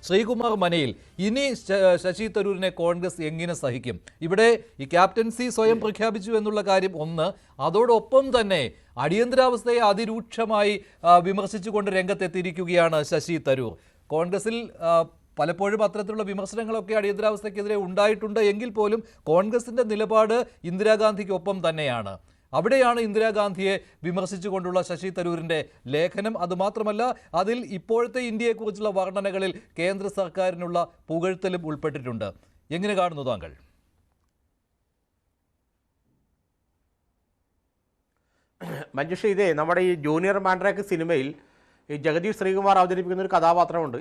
ശ്രീകുമാർ മനയിൽ, ഇനി ശശി തരൂരിനെ കോൺഗ്രസ് എങ്ങനെ സഹിക്കും? ഇവിടെ ഈ ക്യാപ്റ്റൻസി സ്വയം പ്രഖ്യാപിച്ചു എന്നുള്ള കാര്യം ഒന്ന്, അതോടൊപ്പം തന്നെ അടിയന്തരാവസ്ഥയെ അതിരൂക്ഷമായി വിമർശിച്ചുകൊണ്ട് രംഗത്തെത്തിയിരിക്കുകയാണ് ശശി തരൂർ. കോൺഗ്രസിൽ പലപ്പോഴും അത്തരത്തിലുള്ള വിമർശനങ്ങളൊക്കെ അടിയന്തരാവസ്ഥയ്ക്കെതിരെ ഉണ്ടായിട്ടുണ്ട് എങ്കിൽ പോലും കോൺഗ്രസിന്റെ നിലപാട് ഇന്ദിരാഗാന്ധിക്കൊപ്പം തന്നെയാണ്. അവിടെയാണ് ഇന്ദിരാഗാന്ധിയെ വിമർശിച്ചുകൊണ്ടുള്ള ശശി തരൂരിൻ്റെ ലേഖനം. അതുമാത്രമല്ല, അതിൽ ഇപ്പോഴത്തെ ഇന്ത്യയെക്കുറിച്ചുള്ള വർണ്ണനകളിൽ കേന്ദ്ര സർക്കാരിനുള്ള പുകഴ്ത്തലും ഉൾപ്പെട്ടിട്ടുണ്ട്. എങ്ങനെ കാണുന്നു താങ്കൾ? മഞ്ജുഷ, ഇതേ നമ്മുടെ ഈ ജൂനിയർ മാൻഡ്രാക്ക് സിനിമയിൽ ഈ ജഗദീഷ് ശ്രീകുമാർ അവതരിപ്പിക്കുന്ന ഒരു കഥാപാത്രമുണ്ട്.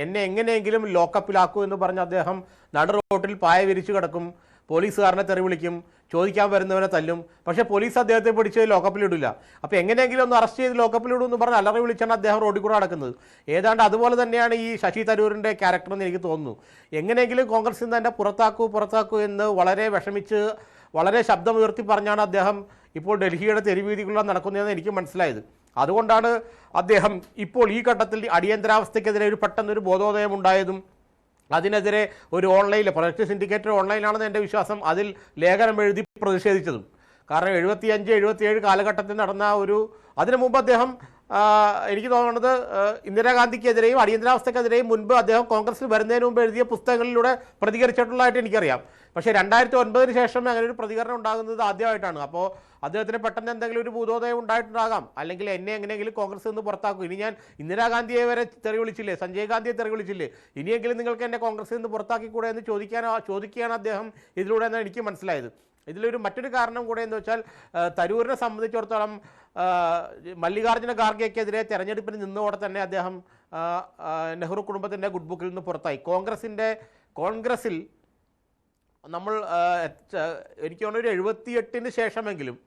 എന്നെ എങ്ങനെയെങ്കിലും ലോക്കപ്പിലാക്കൂ എന്ന് പറഞ്ഞ് അദ്ദേഹം നടു റോട്ടിൽ പായ വിരിച്ചു കിടക്കും, പോലീസുകാരനെ തെറി വിളിക്കും, ചോദിക്കാൻ വരുന്നവനെ തല്ലും. പക്ഷേ പോലീസ് അദ്ദേഹത്തെ പിടിച്ച് ലോക്കപ്പിലിടില്ല. അപ്പോൾ എങ്ങനെയെങ്കിലും ഒന്ന് അറസ്റ്റ് ചെയ്ത് ലോക്കപ്പിലിടും എന്ന് പറഞ്ഞ് അലറി വിളിച്ചാണ് അദ്ദേഹം റോഡിൽ കൂടെ നടക്കുന്നത്. ഏതാണ്ട് അതുപോലെ തന്നെയാണ് ഈ ശശി തരൂരിൻ്റെ ക്യാരക്ടർ എന്ന് എനിക്ക് തോന്നുന്നു. എങ്ങനെയെങ്കിലും കോൺഗ്രസിൽ നിന്ന് തന്നെ പുറത്താക്കൂ എന്ന് വളരെ വിഷമിച്ച് വളരെ ശബ്ദമുയർത്തി പറഞ്ഞാണ് അദ്ദേഹം ഇപ്പോൾ ഡൽഹിയുടെ തെരുവീതികളിൽ നടക്കുന്നതെന്ന് എനിക്ക് മനസ്സിലായത്. അതുകൊണ്ടാണ് അദ്ദേഹം ഇപ്പോൾ ഈ ഘട്ടത്തിൽ അടിയന്തരാവസ്ഥയ്ക്കെതിരെ പെട്ടെന്നൊരു ബോധോദയം ഉണ്ടായതും അതിനെതിരെ ഒരു ഓൺലൈനിൽ പ്രൊജക്ട് സിൻഡിക്കേറ്റർ ഓൺലൈനാണെന്ന് എൻ്റെ വിശ്വാസം, അതിൽ ലേഖനം എഴുതി പ്രതിഷേധിച്ചതും. കാരണം 75-77 കാലഘട്ടത്തിൽ നടന്ന അതിനു മുമ്പ് അദ്ദേഹം എനിക്ക് തോന്നുന്നത് ഇന്ദിരാഗാന്ധിക്കെതിരെയും അടിയന്തരാവസ്ഥക്കെതിരെയും മുൻപ് അദ്ദേഹം കോൺഗ്രസിൽ വരുന്നതിന് മുമ്പ് എഴുതിയ പുസ്തകങ്ങളിലൂടെ പ്രതികരിച്ചിട്ടുള്ളതായിട്ട് എനിക്കറിയാം. പക്ഷേ 2009 ശേഷം അങ്ങനെ ഒരു പ്രതികരണം ഉണ്ടാകുന്നത് ആദ്യമായിട്ടാണ്. അപ്പോൾ അദ്ദേഹത്തിന് പെട്ടെന്ന് എന്തെങ്കിലും ഒരു ഭൂതോദയം ഉണ്ടായിട്ടുണ്ടാകാം, അല്ലെങ്കിൽ എന്നെ എങ്ങനെയെങ്കിലും കോൺഗ്രസിൽ നിന്ന് പുറത്താക്കും, ഇനി ഞാൻ ഇന്ദിരാഗാന്ധിയെ വരെ തെറി വിളിച്ചില്ലേ, സഞ്ജയ് ഗാന്ധിയെ തെറി വിളിച്ചില്ലേ, ഇനിയെങ്കിലും നിങ്ങൾക്ക് എന്നെ കോൺഗ്രസിൽ നിന്ന് പുറത്താക്കിക്കൂടെ എന്ന് ചോദിക്കുകയാണ് അദ്ദേഹം ഇതിലൂടെ എന്നാണ് എനിക്ക് മനസ്സിലായത്. ഇതിലൊരു മറ്റൊരു കാരണം കൂടെ എന്ന് വെച്ചാൽ തരൂരിനെ സംബന്ധിച്ചിടത്തോളം മല്ലികാർജ്ജുന ഖാർഗെക്കെതിരെ തെരഞ്ഞെടുപ്പിന് നിന്നതോടെ തന്നെ അദ്ദേഹം നെഹ്റു കുടുംബത്തിൻ്റെ ഗുഡ് ബുക്കിൽ നിന്ന് പുറത്തായി. കോൺഗ്രസിൽ നമ്മൾ എനിക്ക് തോന്നുന്നു 78-ന് ശേഷമെങ്കിലും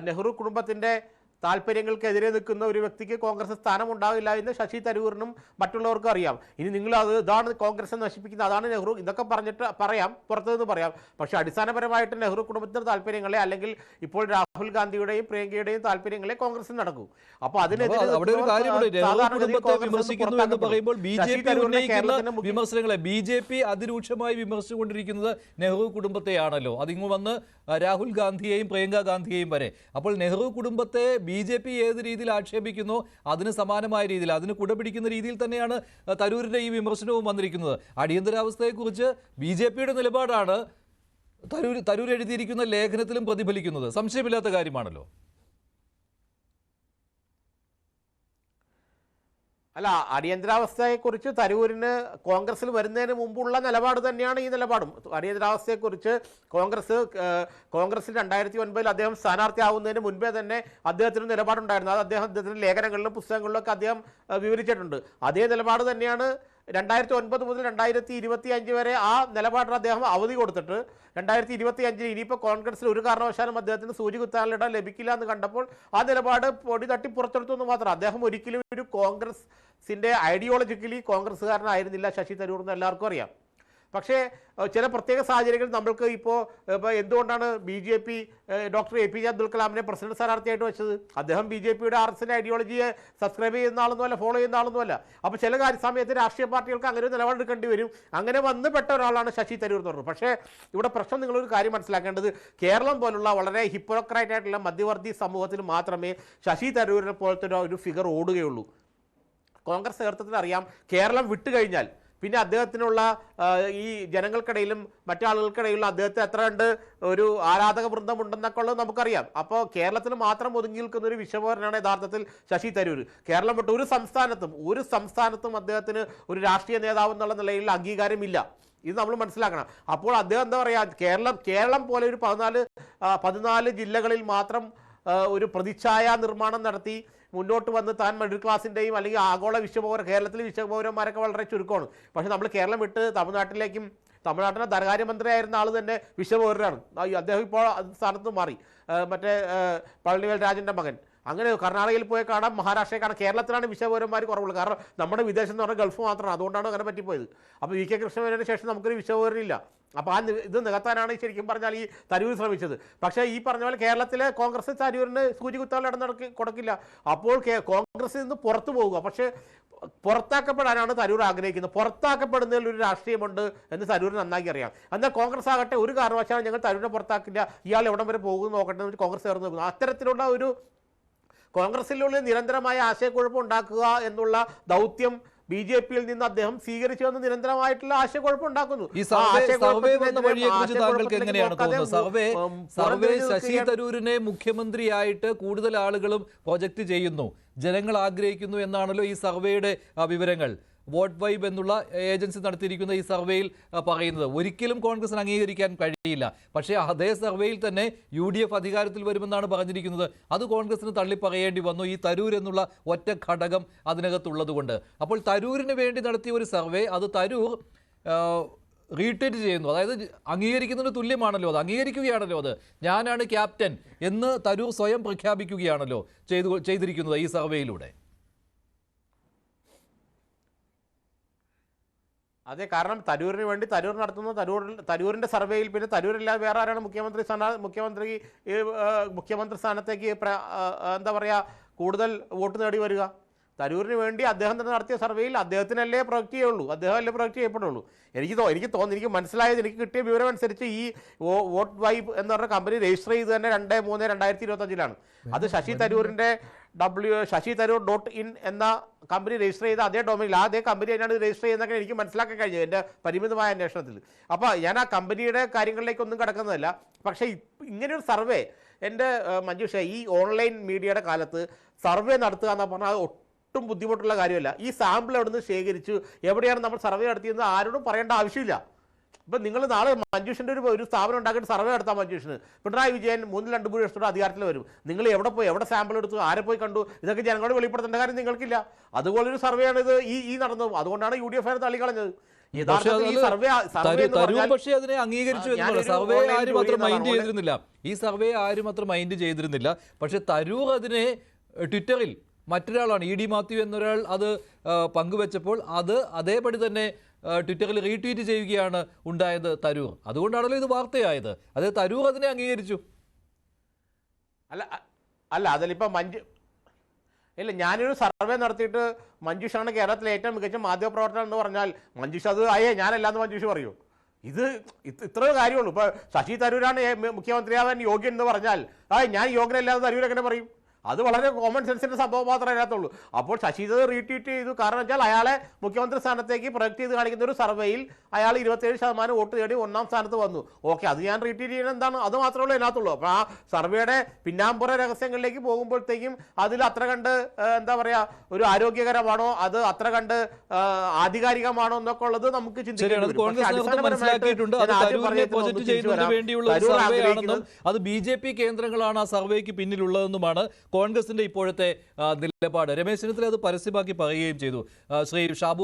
നെഹ്റു കുടുംബത്തിൻ്റെ താല്പര്യങ്ങൾക്കെതിരെ നിൽക്കുന്ന ഒരു വ്യക്തിക്ക് കോൺഗ്രസ് സ്ഥാനം ഉണ്ടാവില്ല എന്ന് ശശി തരൂരിനും മറ്റുള്ളവർക്കും അറിയാം. ഇനി നിങ്ങൾ ഇതാണ് കോൺഗ്രസ് നശിപ്പിക്കുന്നത്, അതാണ് നെഹ്റു, ഇതൊക്കെ പറയാം, പുറത്തുനിന്ന് പറയാം. പക്ഷേ അടിസ്ഥാനപരമായിട്ട് നെഹ്റു കുടുംബത്തിൻ്റെ താല്പര്യങ്ങളെ, അല്ലെങ്കിൽ ഇപ്പോൾ രാഹുൽ ഗാന്ധിയുടെയും പ്രിയങ്കയുടെയും താല്പര്യങ്ങളെ കോൺഗ്രസിൽ നടക്കൂ. അപ്പോൾ അതിനെതിരെ വിമർശനങ്ങളെ BJP അതിരൂക്ഷമായി വിമർശിച്ചുകൊണ്ടിരിക്കുന്നത് നെഹ്റു കുടുംബത്തെയാണല്ലോ. അതിങ്ങ് വന്ന് രാഹുൽ ഗാന്ധിയെയും പ്രിയങ്ക ഗാന്ധിയെയും വരെ. അപ്പോൾ നെഹ്റു കുടുംബത്തെ BJP ഏത് രീതിയിൽ ആക്ഷേപിക്കുന്നു അതിന് സമാനമായ രീതിയിൽ, അതിന് കുടപിടിക്കുന്ന രീതിയിൽ തന്നെയാണ് തരൂരിൻ്റെ ഈ വിമർശനവും വന്നിരിക്കുന്നത്. അടിയന്തരാവസ്ഥയെക്കുറിച്ച് BJPയുടെ നിലപാടാണ് തരൂർ എഴുതിയിരിക്കുന്ന ലേഖനത്തിലും പ്രതിഫലിക്കുന്നത്. സംശയമില്ലാത്ത കാര്യമാണല്ലോ. അല്ല, അടിയന്തരാവസ്ഥയെക്കുറിച്ച് തരൂരിന് കോൺഗ്രസിൽ വരുന്നതിന് മുമ്പുള്ള നിലപാട് തന്നെയാണ് ഈ നിലപാടും. അടിയന്തരാവസ്ഥയെക്കുറിച്ച് കോൺഗ്രസിൽ 2009 അദ്ദേഹം സ്ഥാനാർത്ഥിയാവുന്നതിന് മുൻപേ തന്നെ അദ്ദേഹത്തിന് നിലപാടുണ്ടായിരുന്നു. അത് അദ്ദേഹത്തിൻ്റെ ലേഖനങ്ങളിലും പുസ്തകങ്ങളിലൊക്കെ അദ്ദേഹം വിവരിച്ചിട്ടുണ്ട്. അതേ നിലപാട് തന്നെയാണ് 2009 മുതൽ 2025 വരെ ആ നിലപാടിന് അദ്ദേഹം അവധി കൊടുത്തിട്ട് 2025 ഇനിയിപ്പോൾ കോൺഗ്രസിൽ ഒരു കാരണവശാലും അദ്ദേഹത്തിന് സൂചി കുത്താനുള്ള ലഭിക്കില്ല എന്ന് കണ്ടപ്പോൾ ആ നിലപാട് പൊടി തട്ടി പുറത്തെടുത്തു എന്ന് മാത്രം. അദ്ദേഹം ഒരിക്കലും ഒരു കോൺഗ്രസിൻ്റെ ഐഡിയോളജിക്കലി കോൺഗ്രസ്സുകാരനായിരുന്നില്ല ശശി തരൂർ എന്ന് എല്ലാവർക്കും അറിയാം. പക്ഷേ ചില പ്രത്യേക സാഹചര്യങ്ങളിൽ നമ്മൾക്ക് ഇപ്പോൾ എന്തുകൊണ്ടാണ് BJP ഡോക്ടർ APJ അബ്ദുൽ കലാമിനെ പ്രസിഡന്റ് സ്ഥാനാർത്ഥിയായിട്ട് വെച്ചത്? അദ്ദേഹം BJPയുടെ RSന്റെ ഐഡിയോളജിയെ സബ്സ്ക്രൈബ് ചെയ്യുന്ന ആളൊന്നുമല്ല, ഫോളോ ചെയ്യുന്ന ആളൊന്നുമല്ല. അപ്പോൾ ചില സമയത്ത് രാഷ്ട്രീയ പാർട്ടികൾക്ക് അങ്ങനെ ഒരു നിലപാടെടുക്കേണ്ടി വരും. അങ്ങനെ വന്നുപെട്ട ഒരാളാണ് ശശി തരൂർ എന്ന് പറഞ്ഞത്. പക്ഷേ ഇവിടെ പ്രശ്നം, നിങ്ങളൊരു കാര്യം മനസ്സിലാക്കേണ്ടത്, കേരളം പോലുള്ള വളരെ ഹിപ്പോക്രൈറ്റ് ആയിട്ടുള്ള മധ്യവർത്തി സമൂഹത്തിൽ മാത്രമേ ശശി തരൂരിനെ പോലത്തെ ഒരു ഫിഗർ ഓടുകയുള്ളൂ. കോൺഗ്രസ് നേതൃത്വത്തിൽ അറിയാം, കേരളം വിട്ടുകഴിഞ്ഞാൽ പിന്നെ അദ്ദേഹത്തിനുള്ള ഈ ജനങ്ങൾക്കിടയിലും മറ്റാളുകൾക്കിടയിലുള്ള അദ്ദേഹത്തെ എത്ര കണ്ട് ഒരു ആരാധക വൃന്ദം ഉണ്ടെന്നൊക്കെ ഉള്ളത് നമുക്കറിയാം. അപ്പോൾ കേരളത്തിൽ മാത്രം ഒതുങ്ങി നിൽക്കുന്ന ഒരു വിശ്വപൗരനാണ് യഥാർത്ഥത്തിൽ ശശി തരൂർ. കേരളം വിട്ട് ഒരു സംസ്ഥാനത്തും അദ്ദേഹത്തിന് ഒരു രാഷ്ട്രീയ നേതാവ് എന്നുള്ള നിലയിൽ അംഗീകാരമില്ല. ഇത് നമ്മൾ മനസ്സിലാക്കണം. അപ്പോൾ അദ്ദേഹം എന്താ പറയുക, കേരളം പോലെ ഒരു 14 ജില്ലകളിൽ മാത്രം ഒരു പ്രതിച്ഛായ നിർമ്മാണം നടത്തി മുന്നോട്ട് വന്ന് താൻ മിഡിൽ ക്ലാസിൻ്റെയും അല്ലെങ്കിൽ ആഗോള കേരളത്തിലെ വിശ്വപൗരന്മാരൊക്കെ വളരെ ചുരുക്കമാണ്. പക്ഷേ നമ്മൾ കേരളം വിട്ട് തമിഴ്നാട്ടിലെ ധനകാര്യമന്ത്രിയായിരുന്ന ആൾ തന്നെ വിശ്വപൗരനാണ്. അദ്ദേഹം ഇപ്പോൾ സ്ഥാനത്ത് മാറി, മറ്റേ പളനിവേൽ രാജൻ്റെ മകൻ. അങ്ങനെ കർണാടകയിൽ പോയി കാണാം, മഹാരാഷ്ട്രയിൽ കാണാം. കേരളത്തിലാണ് വിശ്വപൗരന്മാർ കുറവുള്ളത്. കാരണം നമ്മുടെ വിദേശം എന്ന് പറഞ്ഞാൽ ഗൾഫ് മാത്രമാണ്, അതുകൊണ്ടാണ് അങ്ങനെ പറ്റിപ്പോയത്. അപ്പോൾ VK കൃഷ്ണമേനോന് ശേഷം നമുക്കൊരു വിശ്വപൗരനില്ല. അപ്പോൾ ഇത് നികത്താനാണ് ശരിക്കും പറഞ്ഞാൽ ഈ തരൂർ ശ്രമിച്ചത്. പക്ഷേ ഈ പറഞ്ഞ പോലെ കേരളത്തിലെ കോൺഗ്രസ് തരൂരിന് സൂചി കുത്താൻ കൊടുക്കില്ല. അപ്പോൾ കോൺഗ്രസിൽ നിന്ന് പുറത്തു പോവുക. പക്ഷേ പുറത്താക്കപ്പെടാനാണ് തരൂർ ആഗ്രഹിക്കുന്നത്. പുറത്താക്കപ്പെടുന്നതിൽ ഒരു രാഷ്ട്രീയമുണ്ട് എന്ന് തരൂർ നന്നായി അറിയാം. എന്നാൽ കോൺഗ്രസ് ആകട്ടെ ഒരു കാരണവശാലും ഞങ്ങൾ തരൂരിനെ പുറത്താക്കില്ല, ഇയാൾ എവിടം വരെ പോകുന്നു നോക്കട്ടെ എന്ന് കോൺഗ്രസ് ചേർന്ന് നോക്കുന്നു. അത്തരത്തിലുള്ള ഒരു കോൺഗ്രസിലുള്ള നിരന്തരമായ ആശയക്കുഴപ്പം ഉണ്ടാക്കുക എന്നുള്ള ദൗത്യം BJP-യിൽ നിന്ന് അദ്ദേഹം സ്വീകരിച്ചു വന്ന് നിരന്തരമായിട്ടുള്ള ആശയക്കുഴപ്പം ഉണ്ടാക്കുന്നു. ഈ സർവേ വന്ന വഴിയെക്കുറിച്ച് താങ്കൾക്ക് എങ്ങനെയാണ് തോന്നുന്നത്? സർവേ ശശി തരൂരിനെ മുഖ്യമന്ത്രിയായിട്ട് കൂടുതൽ ആളുകളും പ്രൊജക്റ്റ് ചെയ്യുന്നു, ജനങ്ങൾ ആഗ്രഹിക്കുന്നു എന്നാണല്ലോ ഈ സർവേയുടെ വിവരങ്ങൾ. വോട്ട് വൈബ് എന്നുള്ള ഏജൻസി നടത്തിയിരിക്കുന്ന ഈ സർവേയിൽ പറയുന്നത്. ഒരിക്കലും കോൺഗ്രസിന് അംഗീകരിക്കാൻ കഴിയില്ല. പക്ഷേ അതേ സർവേയിൽ തന്നെ UDF അധികാരത്തിൽ വരുമെന്നാണ് പറഞ്ഞിരിക്കുന്നത്. അത് കോൺഗ്രസിന് തള്ളിപ്പറയേണ്ടി വന്നു, ഈ തരൂർ എന്നുള്ള ഒറ്റ ഘടകം അതിനകത്തുള്ളത് കൊണ്ട്. അപ്പോൾ തരൂരിന് വേണ്ടി നടത്തിയ ഒരു സർവേ, അത് തരൂർ റീട്വീറ്റ് ചെയ്യുന്നു. അതായത് അംഗീകരിക്കുന്നതിന് തുല്യമാണല്ലോ, അത് അംഗീകരിക്കുകയാണല്ലോ. അത് ഞാനാണ് ക്യാപ്റ്റൻ എന്ന് തരൂർ സ്വയം പ്രഖ്യാപിക്കുകയാണല്ലോ ചെയ്തിരിക്കുന്നത് ഈ സർവേയിലൂടെ. അതെ, കാരണം തരൂരിന് വേണ്ടി തരൂർ നടത്തുന്ന തരൂരിൻ്റെ സർവേയിൽ പിന്നെ തരൂരില്ലാതെ വേറെ ആരാണ് മുഖ്യമന്ത്രി സ്ഥാനത്തേക്ക് എന്താ പറയുക കൂടുതൽ വോട്ട് നേടി വരിക? തരൂരിന് വേണ്ടി അദ്ദേഹം തന്നെ നടത്തിയ സർവേയിൽ അദ്ദേഹത്തിനല്ലേ പ്രൊജക്റ്റ് ചെയ്യുള്ളൂ, അദ്ദേഹമല്ലേ പ്രൊജക്റ്റ് ചെയ്യപ്പെടുള്ളൂ. എനിക്ക് മനസ്സിലായത്, എനിക്ക് കിട്ടിയ വിവരം അനുസരിച്ച് ഈ വോട്ട് വൈബ് എന്ന് പറഞ്ഞ കമ്പനി രജിസ്റ്റർ ചെയ്ത് തന്നെ 2/3/2025 അത് ശശി തരൂരിൻ്റെ ശശിതരൂർ.in എന്ന കമ്പനി രജിസ്റ്റർ ചെയ്ത അതേ ഡൊമൈനിൽ അതേ കമ്പനി തന്നെയാണ് രജിസ്റ്റർ ചെയ്യുന്നതൊക്കെ എനിക്ക് മനസ്സിലാക്കാൻ കഴിഞ്ഞത് എൻ്റെ പരിമിതമായ അന്വേഷണത്തിൽ. അപ്പോൾ ഞാൻ ആ കമ്പനിയുടെ കാര്യങ്ങളിലേക്കൊന്നും കിടക്കുന്നതല്ല. പക്ഷേ ഇങ്ങനെയൊരു സർവേ എൻ്റെ മഞ്ജുഷ, ഈ ഓൺലൈൻ മീഡിയയുടെ കാലത്ത് സർവേ നടത്തുക എന്ന് പറഞ്ഞാൽ ഒട്ടും ബുദ്ധിമുട്ടുള്ള കാര്യമല്ല. ഈ സാമ്പിൾ എവിടെ നിന്ന് ശേഖരിച്ചു, എവിടെയാണ് നമ്മൾ സർവേ നടത്തിയെന്ന് ആരോടും പറയേണ്ട ആവശ്യമില്ല. ഇപ്പം നിങ്ങൾ നാളെ മഞ്ജുഷിൻ്റെ ഒരു സ്ഥാപനം ഉണ്ടാക്കിയിട്ട് സർവേ നടത്താം. മഞ്ജുഷിന് പിണറായി വിജയൻ 3-2 വർഷത്തോടെ അധികാരത്തിൽ വരും. നിങ്ങൾ എവിടെ പോയി, എവിടെ സാമ്പിൾ എടുത്തു, ആരെ പോയി കണ്ടു, ഇതൊക്കെ ജനങ്ങളോട് വെളിപ്പെടുത്തേണ്ട കാര്യം നിങ്ങൾക്കില്ല. അതുപോലൊരു സർവേയാണ് ഇത് ഈ നടന്നത്. അതുകൊണ്ടാണ് UDF തള്ളിക്കളഞ്ഞത്. പക്ഷേ അതിനെ അംഗീകരിച്ചു എന്നുള്ള സർവേ ആരും അത്ര മൈൻഡ് ചെയ്തിരുന്നില്ല. ഈ സർവേ ആരും അത്ര മൈൻഡ് ചെയ്തിരുന്നില്ല. പക്ഷെ തരൂർ അതിനെ ട്വിറ്ററിൽ മറ്റൊരാളാണ് ED മാത്യു എന്നൊരാൾ അത് പങ്കുവെച്ചപ്പോൾ അത് അതേപടി തന്നെ ട്വിറ്ററിൽ റീട്വീറ്റ് ചെയ്യുകയാണ് ഉണ്ടായത് തരൂർ. അതുകൊണ്ടാണല്ലോ ഇത് വാർത്തയായത്. അത് തരൂർ അതിനെ അംഗീകരിച്ചു. അല്ല അതിലിപ്പോൾ ഇല്ല, ഞാനൊരു സർവേ നടത്തിയിട്ട് മഞ്ജുഷാണ് കേരളത്തിലെ ഏറ്റവും മികച്ച മാധ്യമപ്രവർത്തനം എന്ന് പറഞ്ഞാൽ മഞ്ജുഷ അത് ഞാനല്ലാന്ന് മഞ്ജുഷ പറയൂ? ഇത്രയോ കാര്യമുള്ളൂ. ഇപ്പോൾ ശശി തരൂരാണ് മുഖ്യമന്ത്രിയാവാൻ യോഗ്യൻ എന്ന് പറഞ്ഞാൽ ഞാൻ യോഗ്യനല്ലാതെ തരൂർ എങ്ങനെ പറയും? അത് വളരെ കോമൺ സെൻസിൻ്റെ സംഭവം മാത്രമേ അതിനകത്തുള്ളൂ. അപ്പോൾ ശശി തരൂർ റീട്വീറ്റ് ചെയ്തു. കാരണം വെച്ചാൽ അയാളെ മുഖ്യമന്ത്രി സ്ഥാനത്തേക്ക് പ്രൊജക്ട് ചെയ്ത് കാണിക്കുന്ന ഒരു സർവേയിൽ അയാൾ 27% വോട്ട് നേടി 1-ാം സ്ഥാനത്ത് വന്നു. ഓക്കെ, അത് ഞാൻ റീട്വീറ്റ് ചെയ്യുന്നത് എന്താണ്? അത് മാത്രമേ ഉള്ളൂ അതിനകത്തുള്ളൂ. അപ്പോൾ ആ സർവേയുടെ പിന്നാമ്പുറ രഹസ്യങ്ങളിലേക്ക് പോകുമ്പോഴത്തേക്കും അതിൽ അത്ര കണ്ട് എന്താ പറയുക ഒരു ആരോഗ്യകരമാണോ, അത് അത്ര കണ്ട് ആധികാരികമാണോ എന്നൊക്കെ ഉള്ളത് നമുക്ക് ചിന്തിക്കാം. അത് BJP കേന്ദ്രങ്ങളാണ് ആ സർവേക്ക് പിന്നിലുള്ളതെന്നുമാണ് കോൺഗ്രസിന്റെ ഇപ്പോഴത്തെ നിലപാട്. രമേശ് ചെന്നിത്തല അത് പരസ്യമാക്കി പറയുകയും ചെയ്തു. ശ്രീ ഷാബു